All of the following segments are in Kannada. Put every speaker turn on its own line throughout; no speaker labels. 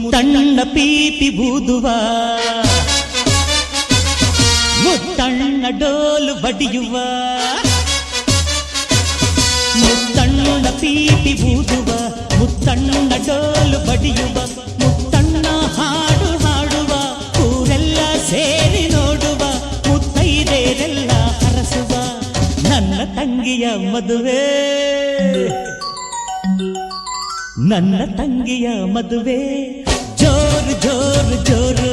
ಮುತ್ತಣ್ಣ ಪೀಪಿ ಬೂದುವ, ಮುತ್ತಣ್ಣ ಡೋಲು ಬಡಿಯುವ, ಮುತ್ತಣ್ಣ ಪೀಪಿ ಬೂದುವ, ಮುತ್ತಣ್ಣ ಡೋಲು ಬಡಿಯುವ, ಮುತ್ತಣ್ಣ ಹಾಡು ಹಾಡುವ, ಊರೆಲ್ಲ ಸೇರಿ ನೋಡುವ, ಮುತ್ತೈದೆರೆಲ್ಲ ಹರಸುವ, ನನ್ನ ತಂಗಿಯ ಮದುವೆ, ನನ್ನ ತಂಗಿಯ ಮದುವೆ, ಜೋರು ಜೋರು ಜೋರು,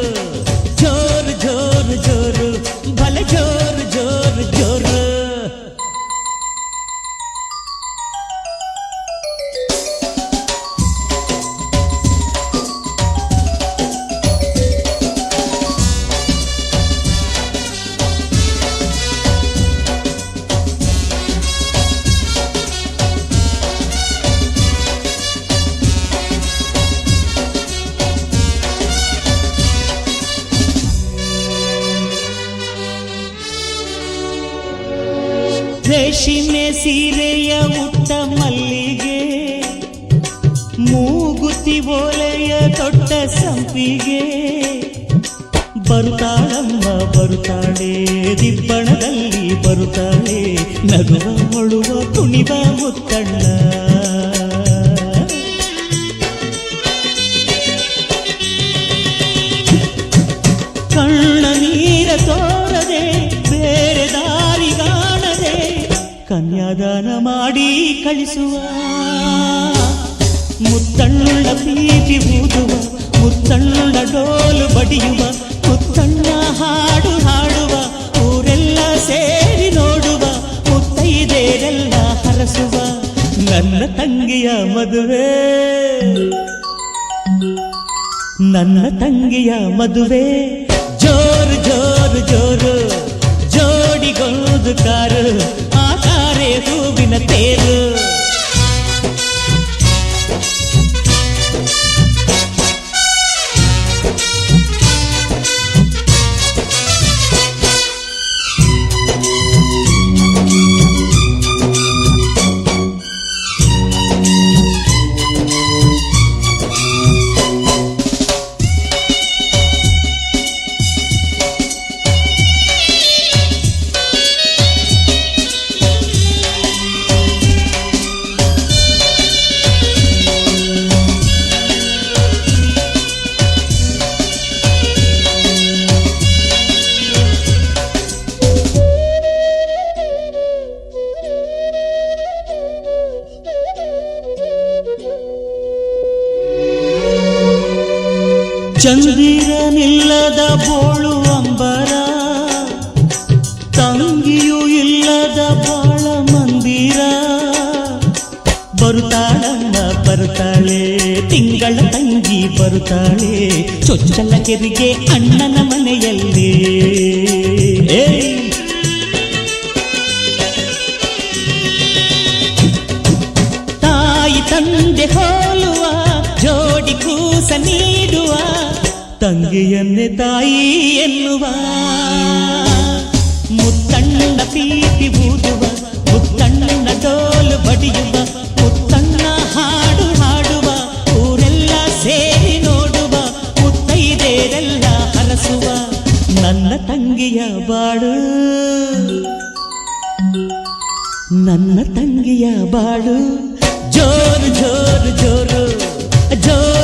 ಜೋರು ಜೋರು ಜೋರು, ಭಲೆ ಜೋರು ಜೋರು ಜೋರು. ರೇಷ್ಮೆ ಸೀರೆಯ ಉಟ್ಟ ಮಲ್ಲಿಗೆ, ಮೂಗುತಿ ಓಲೆಯ ದೊಡ್ಡ ಸಂಪಿಗೆ, ಬರುತ್ತಾಳಮ್ಮ ಬರುತ್ತಾಳೆ, ದಿಬ್ಬಣದಲ್ಲಿ ಬರುತ್ತಾಳೆ, ನಗುವ ಮೊಳುವ ಕುಣಿವ ಮುತ್ತಣ್ಣ. ಕಣ್ಣ ನೀರ ತೋರದೆ ಬೇರೆ ದಾರಿಗಾಣದೆ ಕನ್ಯಾದಾನ ಮಾಡಿ ಕಳಿಸುವ, ಮುತ್ತಣ್ಣ ಪೀಪಿ ಊದುವ, ಮುತ್ತಣ್ಣ ಡೋಲು ಬಡಿಯುವ, ಮುತ್ತಣ್ಣ ಹಾಡು ಹಾಡುವ, ಊರೆಲ್ಲ ಸೇರಿ ನೋಡುವ, ಮುತ್ತೈದೆರೆಲ್ಲ ಹರಸುವ, ನನ್ನ ತಂಗಿಯ ಮದುವೆ, ನನ್ನ ತಂಗಿಯ ಮದುವೆ, ಜೋರು ಜೋರು ಜೋರು, ಜೋಡಿಗೊಂದು ಕಾರು, ಆ ಕಾರೇ ಹೂವಿನ ತೇರು. ಚಂದಿರನಿಲ್ಲದ ಬೋಳು ಅಂಬರ, ತಂಗಿಯೂ ಇಲ್ಲದ ಬಾಳ ಮಂದಿರ, ಬರುತ್ತಾಳಮ್ಮ ಬರುತ್ತಾಳೆ, ತಿಂಗಳ ತಂಗಿ ಬರುತ್ತಾಳೆ, ಚೊಚ್ಚಲ ಕೆರಿಗೆ ಅಣ್ಣನ ಮನೆಯಲ್ಲಿ. ತಾಯಿ ತಂದೆ ಹೋಲುವ ಜೋಡಿ ಕೂಸ ನೀಡುವ, ತಂಗಿಯನ್ನೇ ತಾಯಿ ಎನ್ನುವ, ಮುತ್ತಣ್ಣ ಪೀಪಿ ಊದುವ, ಮುತ್ತಣ್ಣ ಡೋಲು ಬಡಿಯುವ, ಮುತ್ತಣ್ಣ ಹಾಡು ಹಾಡುವ, ಊರೆಲ್ಲ ಸೇರಿ ನೋಡುವ, ಮುತ್ತೈದೆರೆಲ್ಲ ಹರಸುವ, ನನ್ನ ತಂಗಿಯ ಬಾಳು, ನನ್ನ ತಂಗಿಯ ಬಾಳು, ಜೋರು ಜೋರು ಜೋರು, ಜೋರು